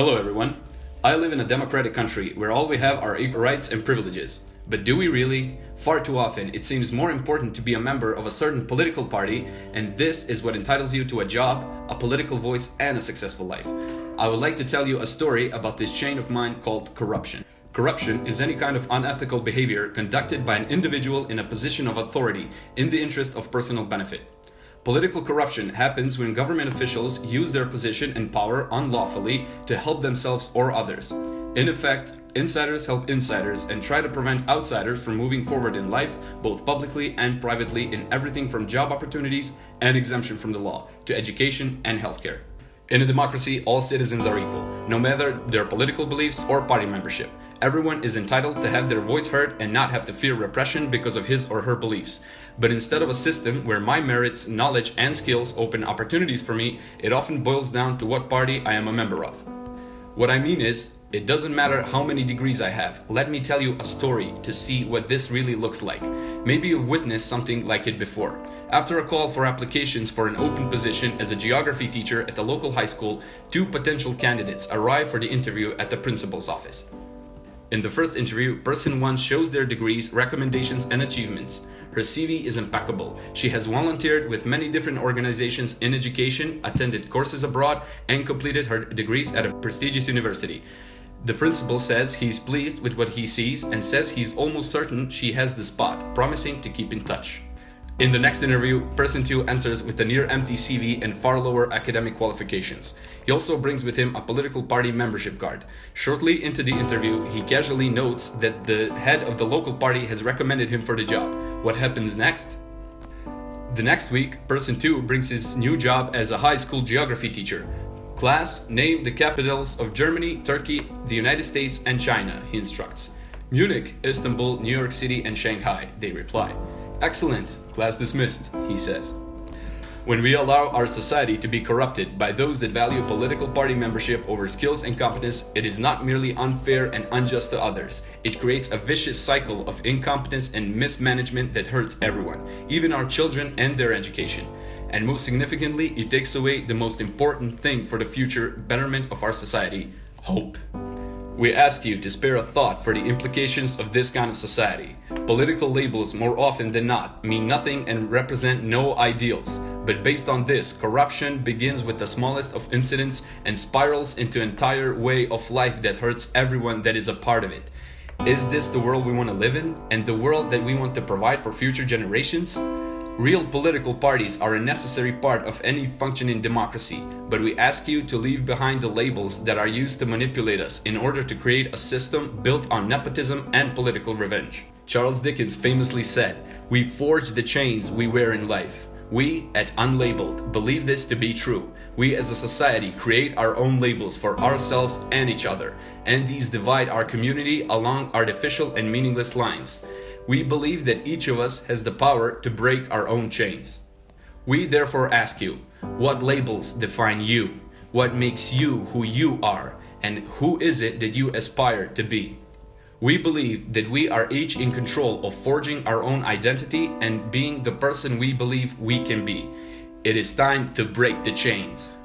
Hello everyone. I live in a democratic country where all we have are equal rights and privileges. But do we really? Far too often, it seems more important to be a member of a certain political party, and this is what entitles you to a job, a political voice, and a successful life. I would like to tell you a story about this chain of mind called corruption. Corruption is any kind of unethical behavior conducted by an individual in a position of authority in the interest of personal benefit. Political corruption happens when government officials use their position and power unlawfully to help themselves or others. In effect, insiders help insiders and try to prevent outsiders from moving forward in life, both publicly and privately, in everything from job opportunities and exemption from the law to education and healthcare. In a democracy, all citizens are equal, no matter their political beliefs or party membership. Everyone is entitled to have their voice heard and not have to fear repression because of his or her beliefs. But instead of a system where my merits, knowledge, and skills open opportunities for me, it often boils down to what party I am a member of. What I mean is, it doesn't matter how many degrees I have. Let me tell you a story to see what this really looks like. Maybe you've witnessed something like it before. After a call for applications for an open position as a geography teacher at the local high school, two potential candidates arrive for the interview at the principal's office. In the first interview, person 1 shows their degrees, recommendations, and achievements. Her CV is impeccable. She has volunteered with many different organizations in education, attended courses abroad, and completed her degrees at a prestigious university. The principal says he's pleased with what he sees and says he's almost certain she has the spot, promising to keep in touch. In the next interview, person 2 enters with a near-empty CV and far lower academic qualifications. He also brings with him a political party membership card. Shortly into the interview, he casually notes that the head of the local party has recommended him for the job. What happens next? The next week, person 2 brings his new job as a high school geography teacher. Class, name the capitals of Germany, Turkey, the United States, and China, he instructs. Munich, Istanbul, New York City, and Shanghai, they reply. Excellent, class dismissed, he says. When we allow our society to be corrupted by those that value political party membership over skills and competence, it is not merely unfair and unjust to others. It creates a vicious cycle of incompetence and mismanagement that hurts everyone, even our children and their education. And most significantly, it takes away the most important thing for the future betterment of our society: hope. We ask you to spare a thought for the implications of this kind of society. Political labels, more often than not, mean nothing and represent no ideals. But based on this, corruption begins with the smallest of incidents and spirals into an entire way of life that hurts everyone that is a part of it. Is this the world we want to live in, and the world that we want to provide for future generations? Real political parties are a necessary part of any functioning democracy, but we ask you to leave behind the labels that are used to manipulate us in order to create a system built on nepotism and political revenge. Charles Dickens famously said, "We forge the chains we wear in life." We, at Unlabeled, believe this to be true. We as a society create our own labels for ourselves and each other, and these divide our community along artificial and meaningless lines. We believe that each of us has the power to break our own chains. We therefore ask you, what labels define you? What makes you who you are? And who is it that you aspire to be? We believe that we are each in control of forging our own identity and being the person we believe we can be. It is time to break the chains.